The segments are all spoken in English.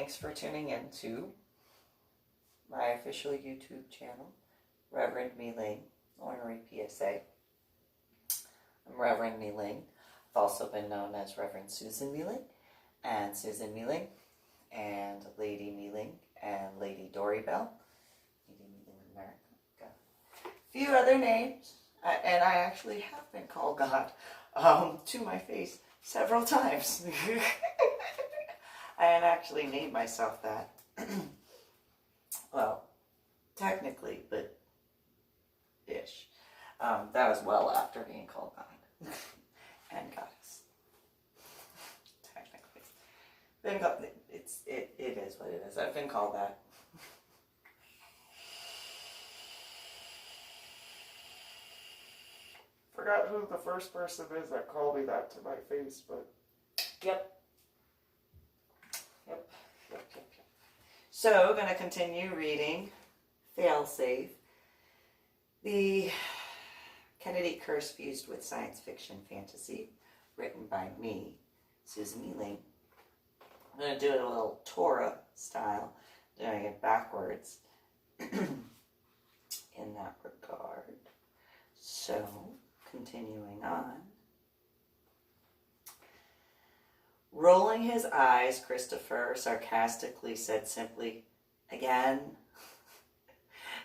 Thanks for tuning in to my official YouTube channel, Reverend Mi Ling, Ornery PSA. I'm Reverend Mi Ling. I've also been known as Reverend Susan Mi Ling, and Susan Mi Ling, and Lady Mi Ling, and Lady Dory Bell. Lady Mi Ling in America. Got a few other names, and I actually have been called God to my face several times. I had actually named myself that. Well, technically, but ish. That was well after being called God and Goddess. Technically, it is what it is. I've been called that. Forgot who the first person is that called me that to my face, but Yep. So, going to continue reading Failsafe, the Kennedy Curse fused with science fiction fantasy, written by me, Susan Mi Ling. I'm going to do it a little Torah style, doing it backwards in that regard. So, continuing on. Rolling his eyes, Christopher sarcastically said simply, "Again?"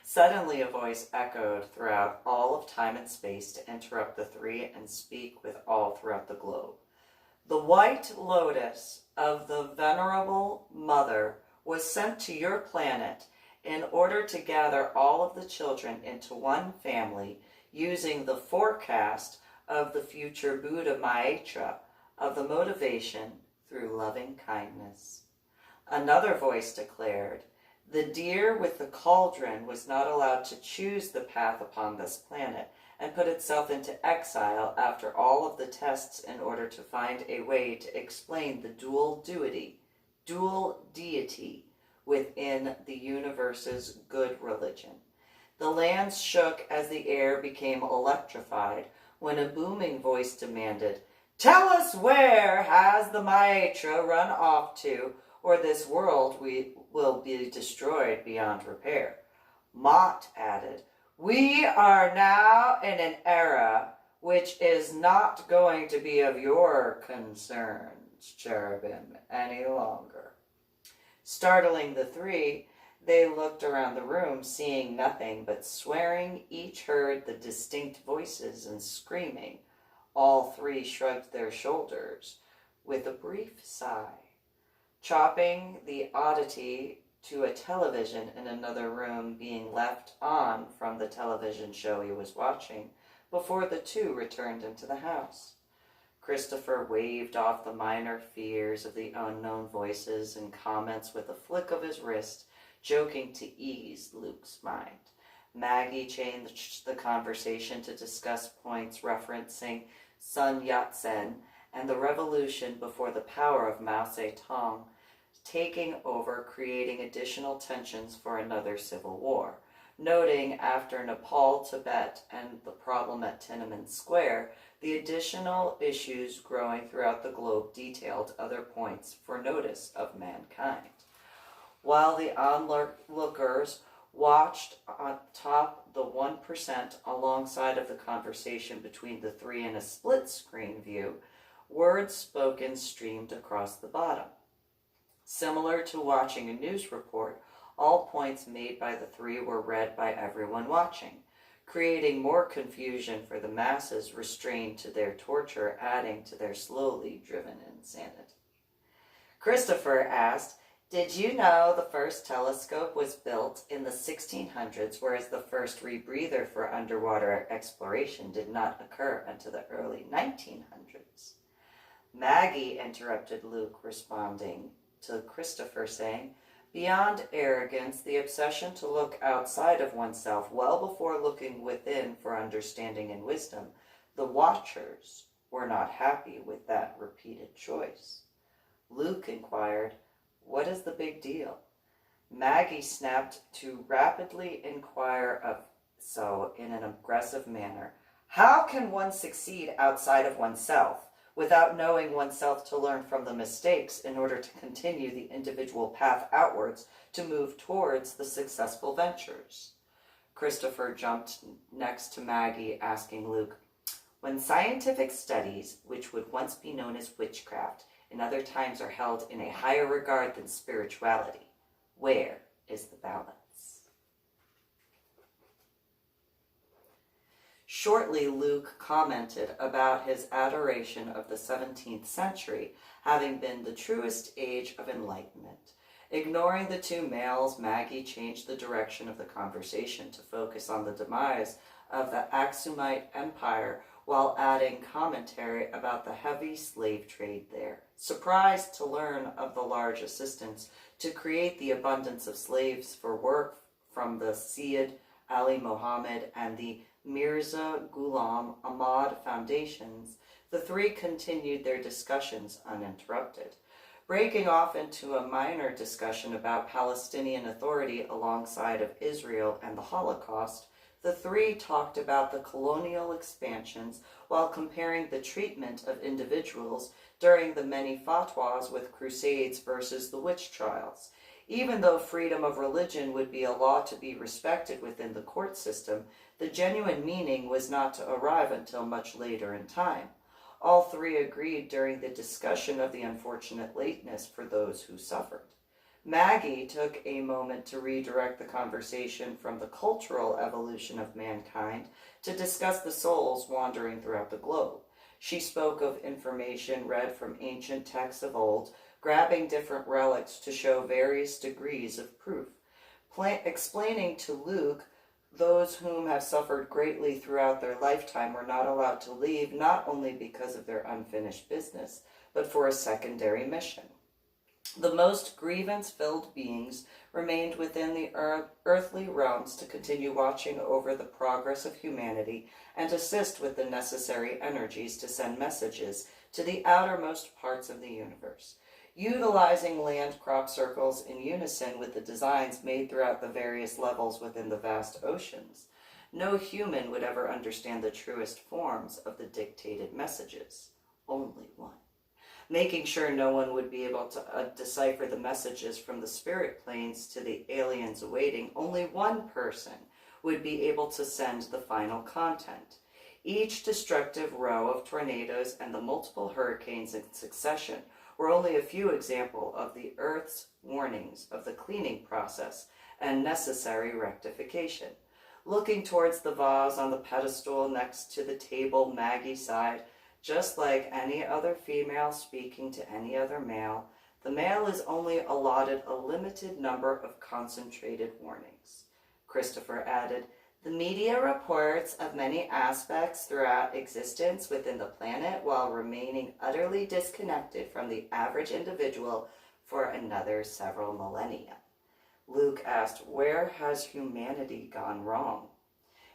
Suddenly a voice echoed throughout all of time and space to interrupt the three and speak with all throughout the globe. "The White Lotus of the Venerable Mother was sent to your planet in order to gather all of the children into one family using the forecast of the future Buddha Maitreya of the motivation through loving kindness." Another voice declared, "The deer with the cauldron was not allowed to choose the path upon this planet and put itself into exile after all of the tests in order to find a way to explain the dual deity within the universe's good religion. The lands shook as the air became electrified when a booming voice demanded, 'Tell us, where has the Maitreya run off to, or this world will be destroyed beyond repair?' Mott added, 'We are now in an era which is not going to be of your concerns, cherubim, any longer.' Startling the three, they looked around the room, seeing nothing but swearing. Each heard the distinct voices and screaming. All three shrugged their shoulders with a brief sigh. Chopping the oddity to a television in another room being left on from the television show he was watching before the two returned into the house. Christopher waved off the minor fears of the unknown voices and comments with a flick of his wrist, joking to ease Luke's mind. Maggie changed the conversation to discuss points referencing Sun Yat-sen and the revolution before the power of Mao Zedong taking over, creating additional tensions for another civil war. Noting after Nepal, Tibet, and the problem at Tiananmen Square, the additional issues growing throughout the globe detailed other points for notice of mankind. While the onlookers watched atop the 1% alongside of the conversation between the three in a split-screen view, words spoken streamed across the bottom. Similar to watching a news report, all points made by the three were read by everyone watching, creating more confusion for the masses restrained to their torture, adding to their slowly driven insanity. Christopher asked, "Did you know the first telescope was built in the 1600s, whereas the first rebreather for underwater exploration did not occur until the early 1900s? Maggie interrupted Luke, responding to Christopher, saying, "Beyond arrogance, the obsession to look outside of oneself well before looking within for understanding and wisdom, the Watchers were not happy with that repeated choice." Luke inquired, "What is the big deal?" Maggie snapped to rapidly inquire of so in an aggressive manner, "How can one succeed outside of oneself without knowing oneself to learn from the mistakes in order to continue the individual path outwards to move towards the successful ventures. Christopher jumped next to Maggie, asking Luke, "When scientific studies, which would once be known as witchcraft, in other times are held in a higher regard than spirituality, where is the balance?" Shortly, Luke commented about his adoration of the 17th century having been the truest age of enlightenment. Ignoring the two males, Maggie changed the direction of the conversation to focus on the demise of the Aksumite Empire while adding commentary about the heavy slave trade there. Surprised to learn of the large assistance to create the abundance of slaves for work from the Syed Ali Mohammed and the Mirza Ghulam Ahmad foundations, the three continued their discussions uninterrupted. Breaking off into a minor discussion about Palestinian Authority alongside of Israel and the Holocaust, the three talked about the colonial expansions while comparing the treatment of individuals during the many fatwas with crusades versus the witch trials. Even though freedom of religion would be a law to be respected within the court system, the genuine meaning was not to arrive until much later in time. All three agreed during the discussion of the unfortunate lateness for those who suffered. Maggie took a moment to redirect the conversation from the cultural evolution of mankind to discuss the souls wandering throughout the globe. She spoke of information read from ancient texts of old, grabbing different relics to show various degrees of proof, explaining to Luke those whom have suffered greatly throughout their lifetime were not allowed to leave, not only because of their unfinished business, but for a secondary mission. The most grievance-filled beings remained within the earthly realms to continue watching over the progress of humanity and assist with the necessary energies to send messages to the outermost parts of the universe. Utilizing land crop circles in unison with the designs made throughout the various levels within the vast oceans, no human would ever understand the truest forms of the dictated messages. Only one. Making sure no one would be able to decipher the messages from the spirit planes to the aliens awaiting, only one person would be able to send the final content. Each destructive row of tornadoes and the multiple hurricanes in succession were only a few examples of the Earth's warnings of the cleaning process and necessary rectification. Looking towards the vase on the pedestal next to the table, Maggie sighed. Just like any other female speaking to any other male, the male is only allotted a limited number of concentrated warnings. Christopher added, "The media reports of many aspects throughout existence within the planet while remaining utterly disconnected from the average individual for another several millennia." Luke asked, "Where has humanity gone wrong?"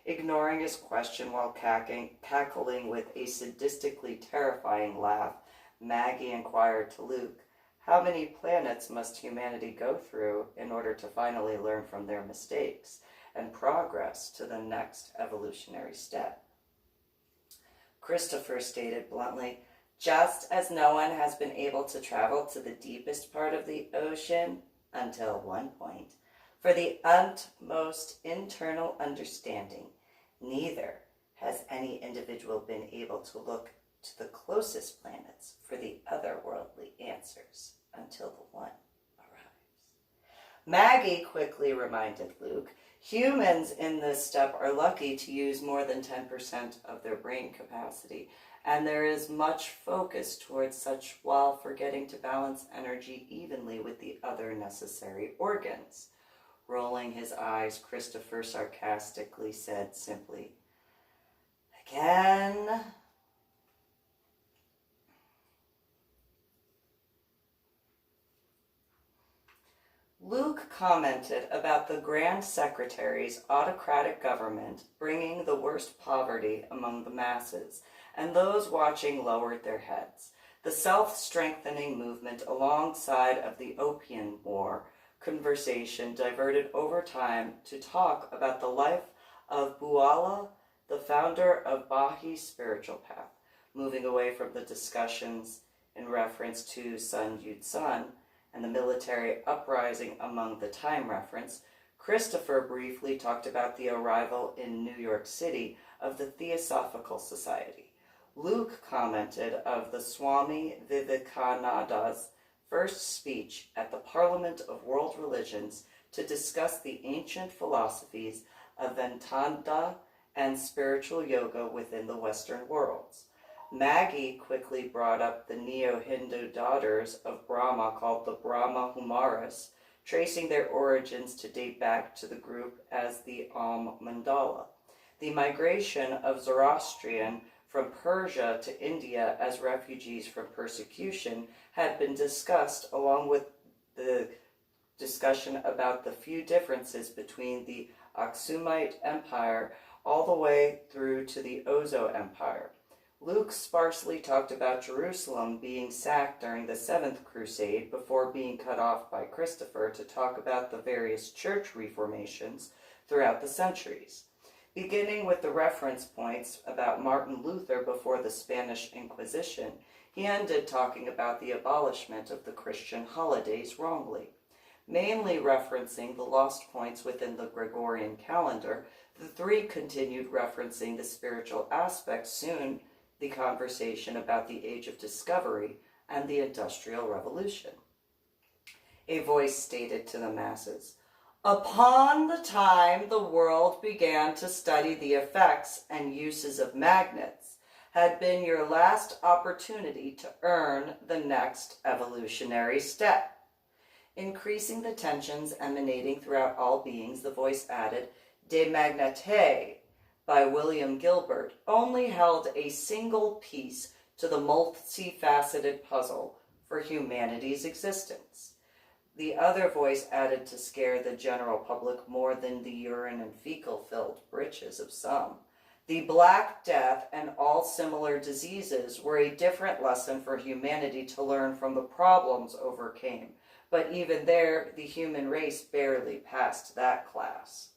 Ignoring his question while cackling with a sadistically terrifying laugh, Maggie inquired to Luke, "How many planets must humanity go through in order to finally learn from their mistakes and progress to the next evolutionary step?" Christopher stated bluntly, "Just as no one has been able to travel to the deepest part of the ocean until one point, for the utmost internal understanding, neither has any individual been able to look to the closest planets for the otherworldly answers until the one arrives." Maggie quickly reminded Luke, "Humans in this step are lucky to use more than 10% of their brain capacity, and there is much focus towards such while forgetting to balance energy evenly with the other necessary organs." Rolling his eyes, Christopher sarcastically said simply, "Again?" Luke commented about the Grand Secretary's autocratic government bringing the worst poverty among the masses, and those watching lowered their heads. The self-strengthening movement alongside of the Opium War conversation diverted over time to talk about the life of Buala, the founder of Bahi's spiritual path. moving away from the discussions in reference to Sun Yat-sen and the military uprising among the time reference. Christopher briefly talked about the arrival in New York City of the Theosophical Society. Luke commented of the Swami Vivekananda's first speech at the Parliament of World Religions to discuss the ancient philosophies of Vedanta and spiritual yoga within the Western worlds. Maggie quickly brought up the Neo-Hindu daughters of Brahma called the Brahma Kumaris, tracing their origins to date back to the group as the Mandala. The migration of Zoroastrian from Persia to India as refugees from persecution had been discussed, along with the discussion about the few differences between the Aksumite Empire all the way through to the Ozo Empire. Luke sparsely talked about Jerusalem being sacked during the Seventh Crusade before being cut off by Christopher to talk about the various church reformations throughout the centuries. Beginning with the reference points about Martin Luther before the Spanish Inquisition, he ended talking about the abolishment of the Christian holidays wrongly. Mainly referencing the lost points within the Gregorian calendar, the three continued referencing the spiritual aspects, soon the conversation about the Age of Discovery and the Industrial Revolution. A voice stated to the masses, "Upon the time the world began to study the effects and uses of magnets, had been your last opportunity to earn the next evolutionary step." Increasing the tensions emanating throughout all beings, the voice added, "De Magnete," by William Gilbert, only held a single piece to the multifaceted puzzle for humanity's existence. The other voice added to scare the general public more than the urine and fecal-filled breeches of some. The Black Death and all similar diseases were a different lesson for humanity to learn from the problems overcame, but even there, the human race barely passed that class.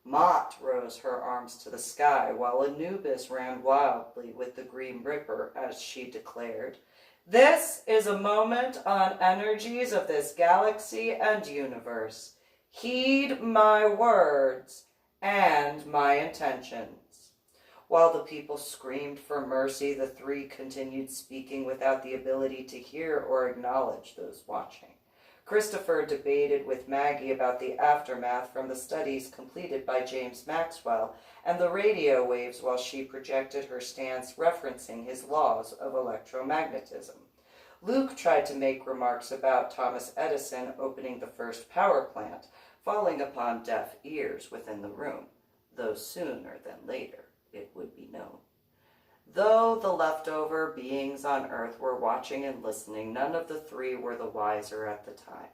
Mott rose her arms to the sky, while Anubis ran wildly with the Green Ripper as she declared, "This is a moment on energies of this galaxy and universe. Heed my words and my intentions." While the people screamed for mercy, the three continued speaking without the ability to hear or acknowledge those watching. Christopher debated with Maggie about the aftermath from the studies completed by James Maxwell and the radio waves while she projected her stance referencing his laws of electromagnetism. Luke tried to make remarks about Thomas Edison opening the first power plant, falling upon deaf ears within the room, though sooner than later it would be known. Though the leftover beings on Earth were watching and listening, none of the three were the wiser at the time.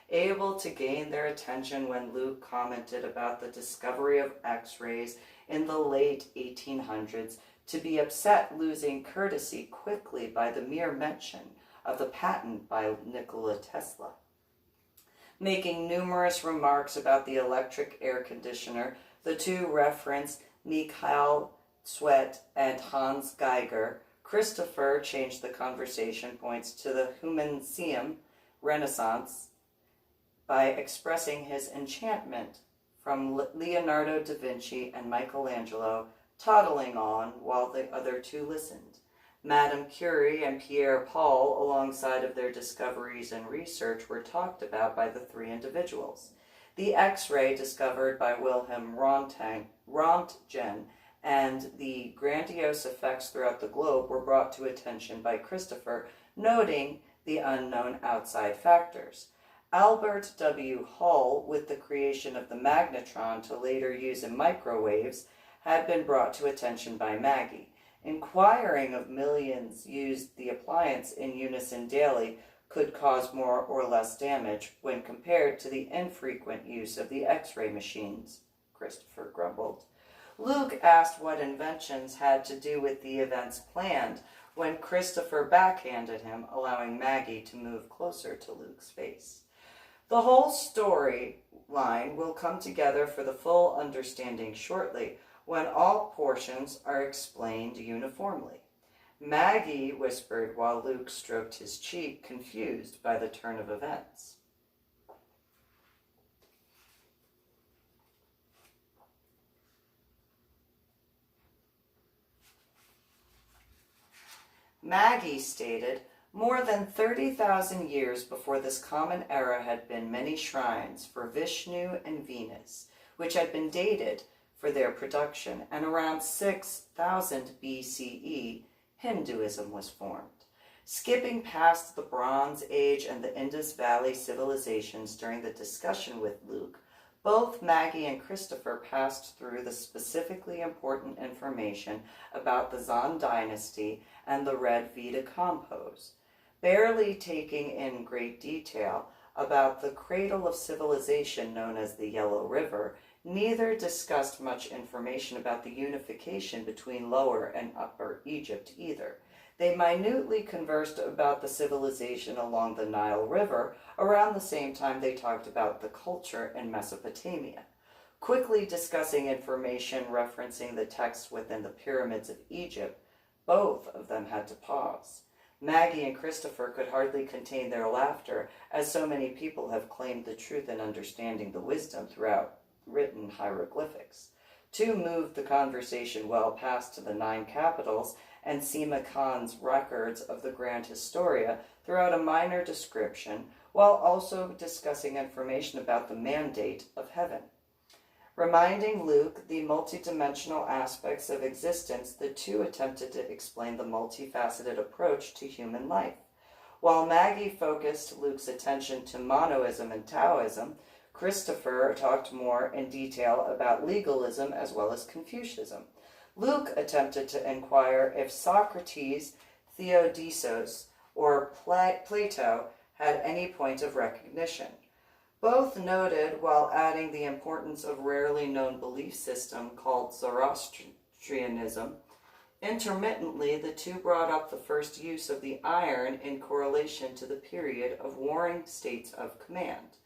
Able to gain their attention when Luke commented about the discovery of X-rays in the late 1800s, to be upset losing courtesy quickly by the mere mention of the patent by Nikola Tesla. Making numerous remarks about the electric air conditioner, the two referenced Mikhail Sweat and Hans Geiger. Christopher changed the conversation points to the Humanism Renaissance by expressing his enchantment from Leonardo da Vinci and Michelangelo, toddling on while the other two listened. Madame Curie and Pierre Paul, alongside of their discoveries and research, were talked about by the three individuals. The X-ray discovered by Wilhelm Röntgen and the grandiose effects throughout the globe were brought to attention by Christopher, noting the unknown outside factors. Albert W. Hall, with the creation of the magnetron to later use in microwaves, had been brought to attention by Maggie. Inquiring of millions used the appliance in unison daily could cause more or less damage when compared to the infrequent use of the X-ray machines, Christopher grumbled. Luke asked what inventions had to do with the events planned when Christopher backhanded him, allowing Maggie to move closer to Luke's face. The whole storyline will come together for the full understanding shortly when all portions are explained uniformly. Maggie whispered while Luke stroked his cheek, confused by the turn of events. Maggie stated, more than 30,000 years before this common era had been many shrines for Vishnu and Venus, which had been dated for their production, and around 6,000 BCE, Hinduism was formed. Skipping past the Bronze Age and the Indus Valley civilizations during the discussion with Luke, both Maggie and Christopher passed through the specifically important information about the Zan dynasty and the Red Veda compose, barely taking in great detail about the cradle of civilization known as the Yellow River. Neither discussed much information about the unification between Lower and Upper Egypt either. They minutely conversed about the civilization along the Nile River. Around the same time they talked about the culture in Mesopotamia. Quickly discussing information referencing the texts within the pyramids of Egypt, both of them had to pause. Maggie and Christopher could hardly contain their laughter, as so many people have claimed the truth in understanding the wisdom throughout written hieroglyphics. Two moved the conversation well past to the 9 capitals and Sima Khan's records of the Grand Historia throughout a minor description, while also discussing information about the mandate of heaven. Reminding Luke the multidimensional aspects of existence, the two attempted to explain the multifaceted approach to human life. While Maggie focused Luke's attention to monoism and Taoism, Christopher talked more in detail about legalism as well as Confucianism. Luke attempted to inquire if Socrates, Theodosius, or Plato had any point of recognition. Both noted, while adding the importance of rarely known belief system called Zoroastrianism. Intermittently, the two brought up the first use of the iron in correlation to the period of warring states of command.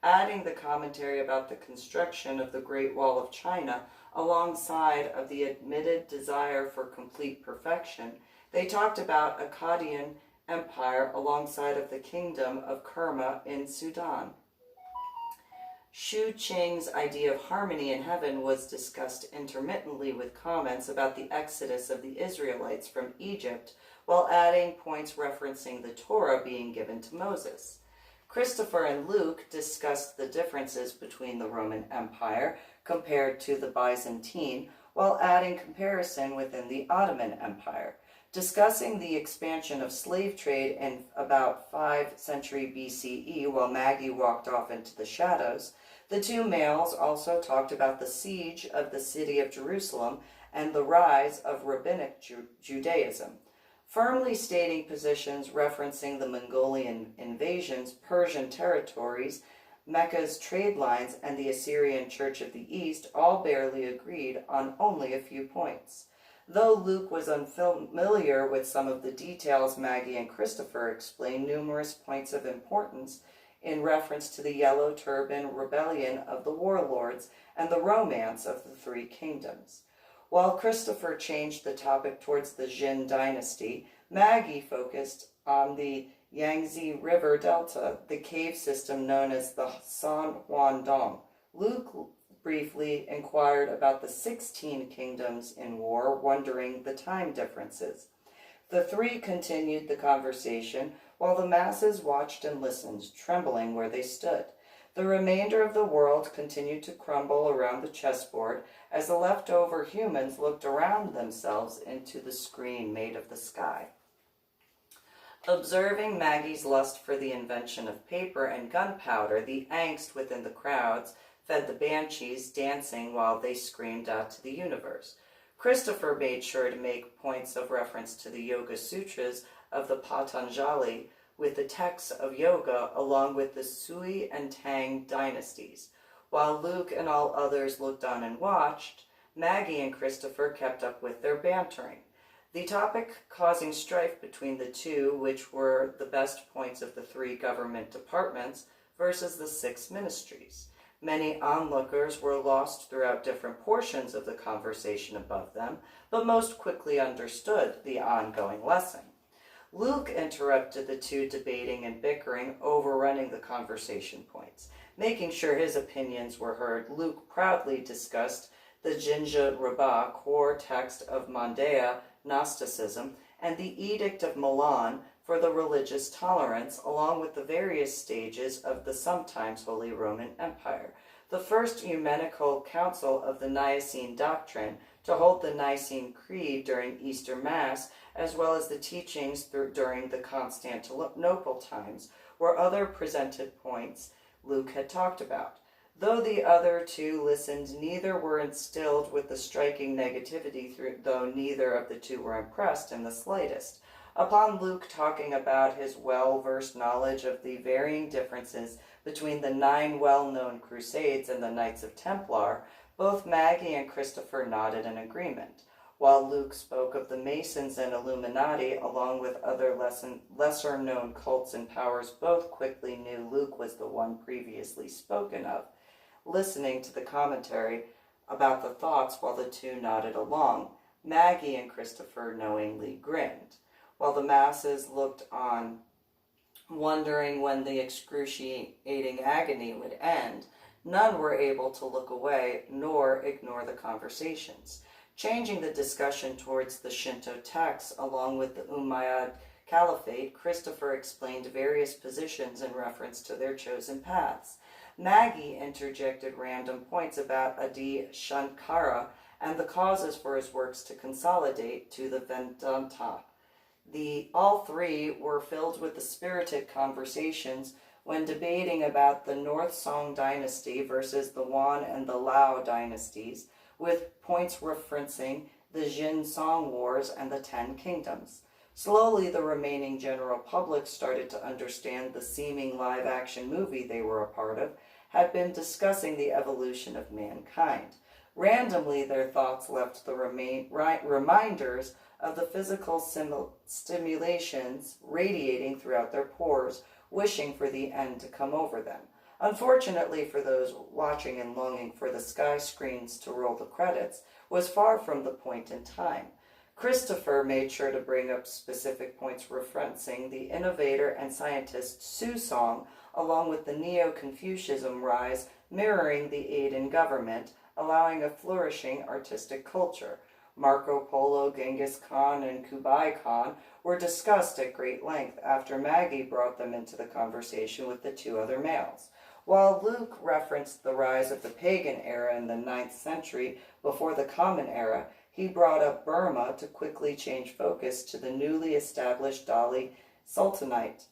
Adding the commentary about the construction of the Great Wall of China alongside of the admitted desire for complete perfection, they talked about Akkadian Empire alongside of the Kingdom of Kerma in Sudan. Xu Qing's idea of harmony in heaven was discussed intermittently with comments about the exodus of the Israelites from Egypt, while adding points referencing the Torah being given to Moses. Christopher and Luke discussed the differences between the Roman Empire compared to the Byzantine, while adding comparison within the Ottoman Empire. Discussing the expansion of slave trade in about 5th century BCE while Maggie walked off into the shadows, the two males also talked about the siege of the city of Jerusalem and the rise of Rabbinic Judaism. Firmly stating positions referencing the Mongolian invasions, Persian territories, Mecca's trade lines, and the Assyrian Church of the East all barely agreed on only a few points. Though Luke was unfamiliar with some of the details, Maggie and Christopher explained numerous points of importance in reference to the Yellow Turban Rebellion of the warlords and the romance of the Three Kingdoms. While Christopher changed the topic towards the Jin dynasty, Maggie focused on the Yangtze River Delta, the cave system known as the San Juan Dong. Luke briefly inquired about the 16 kingdoms in war, wondering the time differences. The three continued the conversation while the masses watched and listened, trembling where they stood. The remainder of the world continued to crumble around the chessboard as the leftover humans looked around themselves into the screen made of the sky. Observing Maggie's lust for the invention of paper and gunpowder, the angst within the crowds fed the banshees, dancing while they screamed out to the universe. Christopher made sure to make points of reference to the Yoga Sutras of the Patanjali with the texts of yoga along with the Sui and Tang dynasties. While Luke and all others looked on and watched, Maggie and Christopher kept up with their bantering. The topic causing strife between the two, which were the best points of the 3 government departments versus the 6 ministries. Many onlookers were lost throughout different portions of the conversation above them, but most quickly understood the ongoing lesson. Luke interrupted the two debating and bickering, overrunning the conversation points. Making sure his opinions were heard, Luke proudly discussed the Jinja Rabbah core text of Mandaya Gnosticism and the Edict of Milan for the religious tolerance, along with the various stages of the sometimes Holy Roman Empire. The first ecumenical council of the Nicene doctrine to hold the Nicene Creed during Easter Mass, as well as the teachings during the Constantinople times, were other presented points Luke had talked about. Though the other two listened, neither were instilled with the striking negativity, though neither of the two were impressed in the slightest. Upon Luke talking about his well-versed knowledge of the varying differences between the 9 well-known Crusades and the Knights of Templar, both Maggie and Christopher nodded in agreement. While Luke spoke of the Masons and Illuminati, along with other lesser-known cults and powers, both quickly knew Luke was the one previously spoken of. Listening to the commentary about the thoughts while the two nodded along, Maggie and Christopher knowingly grinned. While the masses looked on, wondering when the excruciating agony would end, none were able to look away nor ignore the conversations. Changing the discussion towards the Shinto texts along with the Umayyad Caliphate, Christopher explained various positions in reference to their chosen paths. Maggie interjected random points about Adi Shankara and the causes for his works to consolidate to the Vedanta. All three were filled with the spirited conversations when debating about the North Song dynasty versus the Yuan and the Lao dynasties, with points referencing the Jin Song Wars and the 10 Kingdoms. Slowly, the remaining general public started to understand the seeming live-action movie they were a part of had been discussing the evolution of mankind. Randomly, their thoughts left the reminders of the physical stimulations radiating throughout their pores, wishing for the end to come over them. Unfortunately for those watching and longing for the sky screens to roll the credits, was far from the point in time. Christopher made sure to bring up specific points referencing the innovator and scientist Su Song, along with the Neo-Confucianism rise mirroring the Aden government, allowing a flourishing artistic culture. Marco Polo, Genghis Khan, and Kublai Khan were discussed at great length after Maggie brought them into the conversation with the two other males. While Luke referenced the rise of the pagan era in the 9th century before the Common Era, he brought up Burma to quickly change focus to the newly established Delhi Sultanate,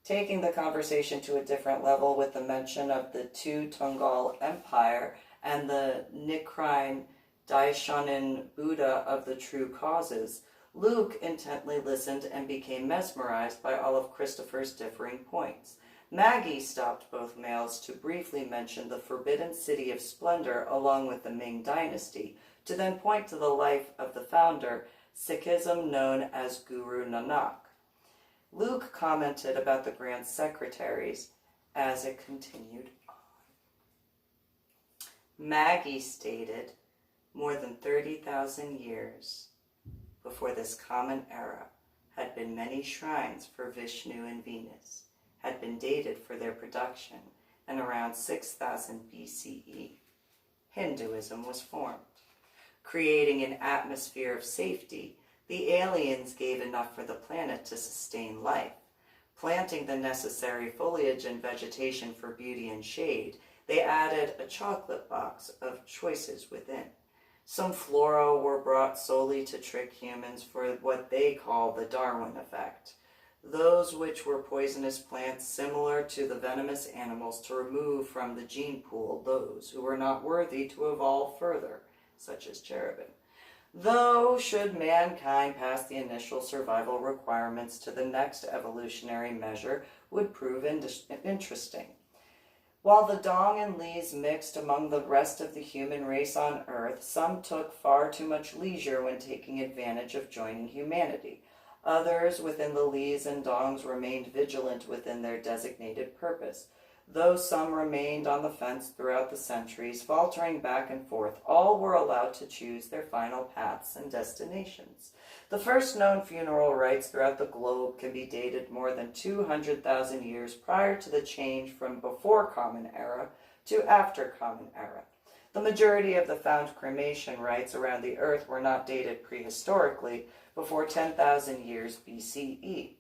taking the conversation to a different level with the mention of the Two Tungal Empire and the Nichiren Daishonin Buddha of the true causes. Luke intently listened and became mesmerized by all of Christopher's differing points. Maggie stopped both males to briefly mention the Forbidden City of Splendor along with the Ming Dynasty, to then point to the life of the founder, Sikhism known as Guru Nanak. Luke commented about the Grand Secretaries as it continued on. Maggie stated, more than 30,000 years before this common era had been many shrines for Vishnu and Venus, had been dated for their production, and around 6000 BCE, Hinduism was formed. Creating an atmosphere of safety, the aliens gave enough for the planet to sustain life. Planting the necessary foliage and vegetation for beauty and shade, they added a chocolate box of choices within. Some flora were brought solely to trick humans for what they call the Darwin effect. Those which were poisonous plants similar to the venomous animals to remove from the gene pool those who were not worthy to evolve further, such as cherubim. Though, should mankind pass the initial survival requirements to the next evolutionary measure, would prove interesting. While the Dong and Lees mixed among the rest of the human race on Earth, some took far too much leisure when taking advantage of joining humanity. Others within the Lis and Dongs remained vigilant within their designated purpose. Though some remained on the fence throughout the centuries, faltering back and forth, all were allowed to choose their final paths and destinations. The first known funeral rites throughout the globe can be dated more than 200,000 years prior to the change from before Common Era to after Common Era. The majority of the found cremation rites around the earth were not dated prehistorically before 10,000 years BCE.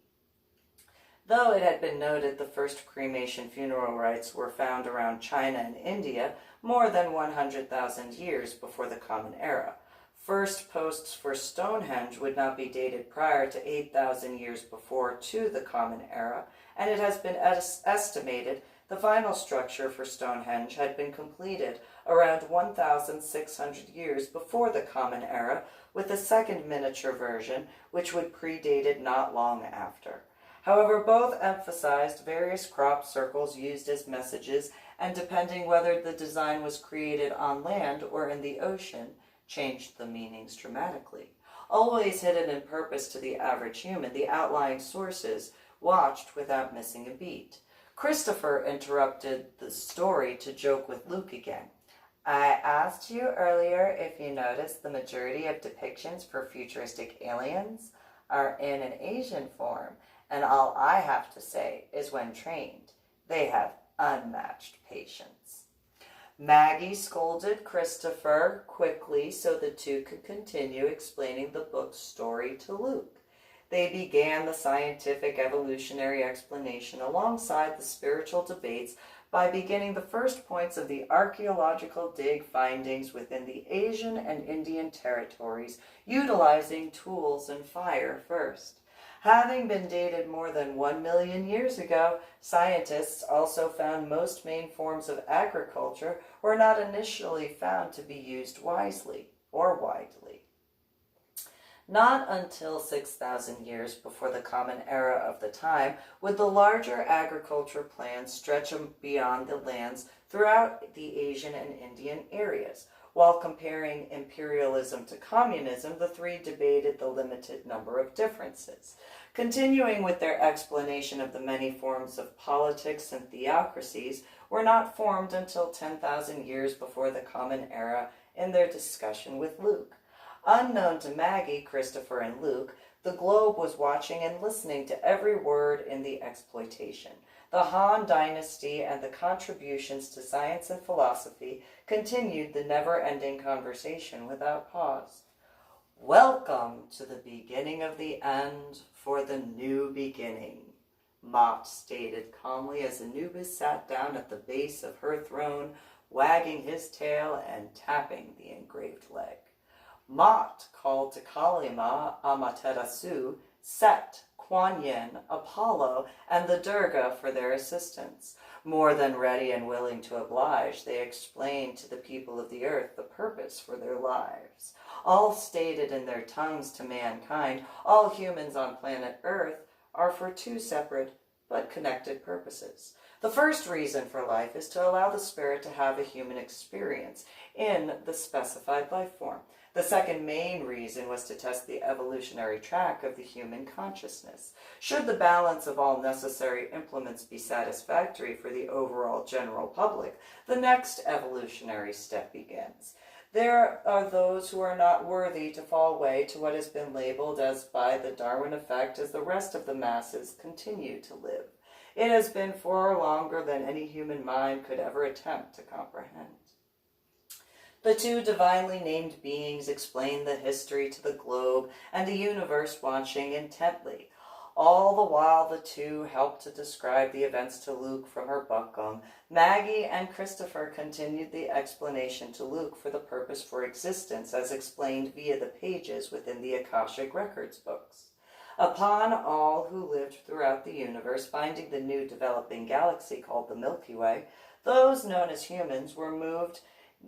Though it had been noted the first cremation funeral rites were found around China and India more than 100,000 years before the Common Era. First posts for Stonehenge would not be dated prior to 8,000 years before to the Common Era, and it has been estimated the final structure for Stonehenge had been completed around 1,600 years before the Common Era, with a second miniature version which would predate it not long after. However, both emphasized various crop circles used as messages, and depending whether the design was created on land or in the ocean, changed the meanings dramatically. Always hidden in purpose to the average human, the outlying sources watched without missing a beat. Christopher interrupted the story to joke with Luke again. I asked you earlier if you noticed the majority of depictions for futuristic aliens are in an Asian form, and all I have to say is when trained, they have unmatched patience. Maggie scolded Christopher quickly so the two could continue explaining the book's story to Luke. They began the scientific evolutionary explanation alongside the spiritual debates by beginning the first points of the archaeological dig findings within the Asian and Indian territories, utilizing tools and fire first. Having been dated more than 1 million years ago, scientists also found most main forms of agriculture were not initially found to be used wisely or widely. Not until 6,000 years before the Common Era of the time would the larger agriculture plans stretch beyond the lands throughout the Asian and Indian areas. While comparing imperialism to communism, the three debated the limited number of differences. Continuing with their explanation of the many forms of politics and theocracies were not formed until 10,000 years before the Common Era in their discussion with Luke. Unknown to Maggie, Christopher, and Luke, the globe was watching and listening to every word in the exploitation. The Han Dynasty and the contributions to science and philosophy continued the never-ending conversation without pause. Welcome to the beginning of the end for the new beginning, Mott stated calmly as Anubis sat down at the base of her throne, wagging his tail and tapping the engraved leg. Mott called to Kalima, Amaterasu, Set, Kuan Yin, Apollo, and the Durga for their assistance. More than ready and willing to oblige, they explained to the people of the earth the purpose for their lives. All stated in their tongues to mankind, all humans on planet Earth are for two separate but connected purposes. The first reason for life is to allow the spirit to have a human experience in the specified life form. The second main reason was to test the evolutionary track of the human consciousness. Should the balance of all necessary implements be satisfactory for the overall general public, the next evolutionary step begins. There are those who are not worthy to fall away to what has been labeled as by the Darwin effect as the rest of the masses continue to live. It has been far longer than any human mind could ever attempt to comprehend. The two divinely named beings explained the history to the globe and the universe watching intently. All the while the two helped to describe the events to Luke from her buckham. Maggie and Christopher continued the explanation to Luke for the purpose for existence as explained via the pages within the Akashic Records books. Upon all who lived throughout the universe finding the new developing galaxy called the Milky Way, those known as humans were moved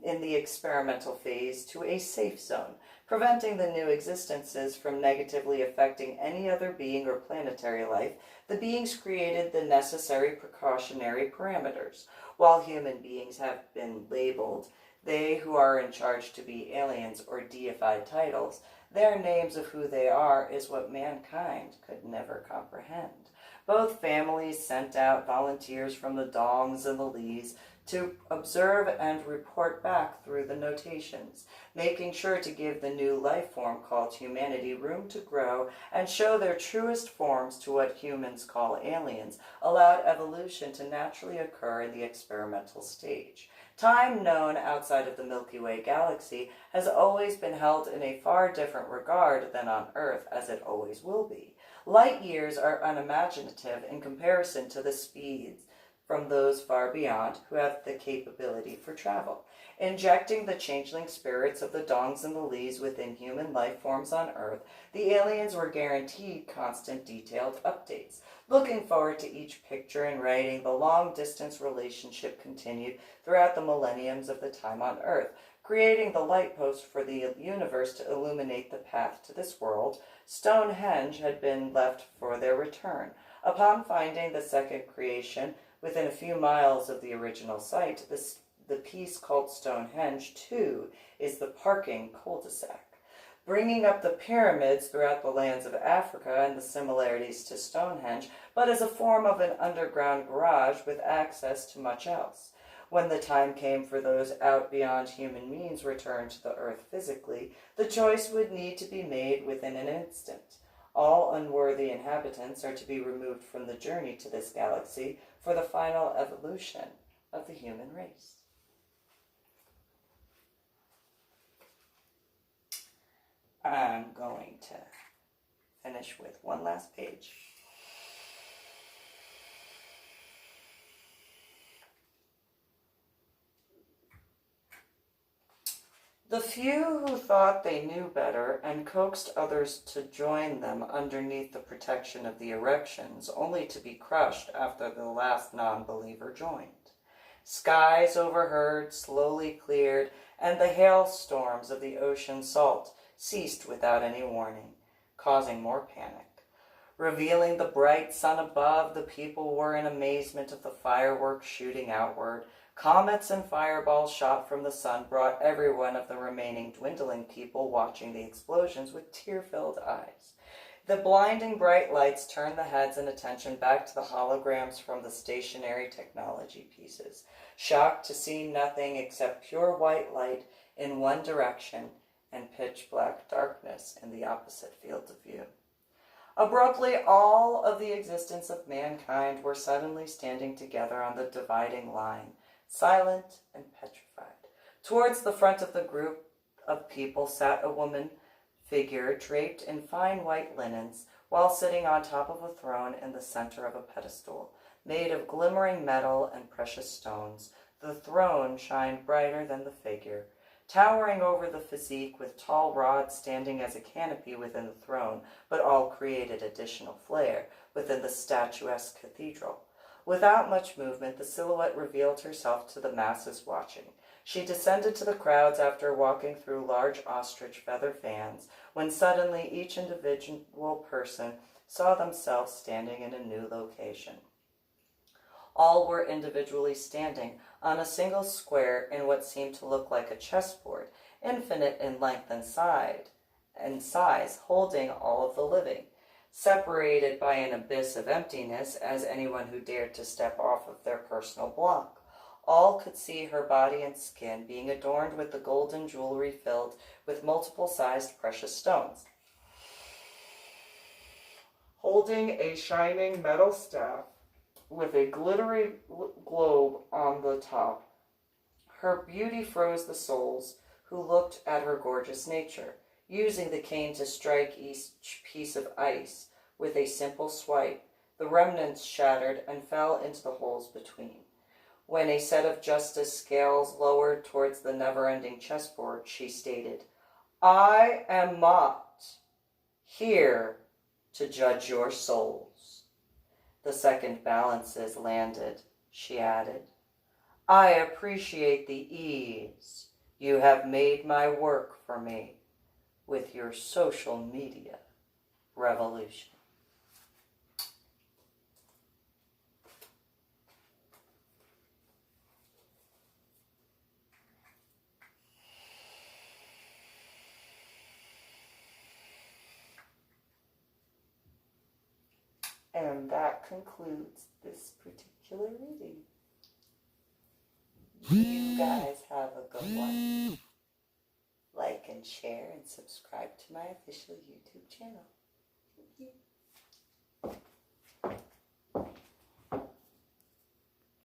in the experimental phase to a safe zone, preventing the new existences from negatively affecting any other being or planetary life. The beings created the necessary precautionary parameters. While human beings have been labeled They who are in charge to be aliens or deified titles, their names of who they are is what mankind could never comprehend. Both families sent out volunteers from the Dongs and the Lees to observe and report back through the notations, making sure to give the new life form called humanity room to grow and show their truest forms to what humans call aliens, allowed evolution to naturally occur in the experimental stage. Time known outside of the Milky Way galaxy has always been held in a far different regard than on Earth, as it always will be. Light years are unimaginative in comparison to the speeds from those far beyond who have the capability for travel. Injecting the changeling spirits of the Dongs and the Lees within human life forms on Earth, the aliens were guaranteed constant detailed updates. Looking forward to each picture and writing, the long-distance relationship continued throughout the millenniums of the time on Earth, creating the light post for the universe to illuminate the path to this world. Stonehenge had been left for their return. Upon finding the second creation within a few miles of the original site, the piece called Stonehenge, too, is the parking cul-de-sac. Bringing up the pyramids throughout the lands of Africa and the similarities to Stonehenge, but as a form of an underground garage with access to much else. When the time came for those out beyond human means returned to the earth physically, the choice would need to be made within an instant. All unworthy inhabitants are to be removed from the journey to this galaxy for the final evolution of the human race. I'm going to finish with one last page. The few who thought they knew better and coaxed others to join them underneath the protection of the erections, only to be crushed after the last non-believer joined. Skies overheard slowly cleared, and the hailstorms of the ocean salt ceased without any warning, causing more panic. Revealing the bright sun above, the people were in amazement of the fireworks shooting outward. Comets and fireballs shot from the sun brought every one of the remaining dwindling people watching the explosions with tear-filled eyes. The blinding bright lights turned the heads and attention back to the holograms from the stationary technology pieces, shocked to see nothing except pure white light in one direction and pitch-black darkness in the opposite field of view. Abruptly, all of the existence of mankind were suddenly standing together on the dividing line, silent and petrified. Towards the front of the group of people sat a woman figure draped in fine white linens, while sitting on top of a throne in the center of a pedestal, made of glimmering metal and precious stones. The throne shined brighter than the figure, towering over the physique with tall rods standing as a canopy within the throne, but all created additional flair within the statuesque cathedral. Without much movement, the silhouette revealed herself to the masses watching. She descended to the crowds after walking through large ostrich feather fans, when suddenly each individual person saw themselves standing in a new location. All were individually standing on a single square in what seemed to look like a chessboard, infinite in length and size, holding all of the living, separated by an abyss of emptiness as anyone who dared to step off of their personal block. All could see her body and skin being adorned with the golden jewelry filled with multiple-sized precious stones. Holding a shining metal staff with a glittery globe on the top, her beauty froze the souls who looked at her gorgeous nature, using the cane to strike each piece of ice with a simple swipe. The remnants shattered and fell into the holes between. When a set of justice scales lowered towards the never-ending chessboard, she stated, "I am Mott, here to judge your souls." The second balances landed. She added, "I appreciate the ease you have made my work for me with your social media revolution." And that concludes this particular reading. You guys have a good one. Like and share and subscribe to my official YouTube channel. Thank you.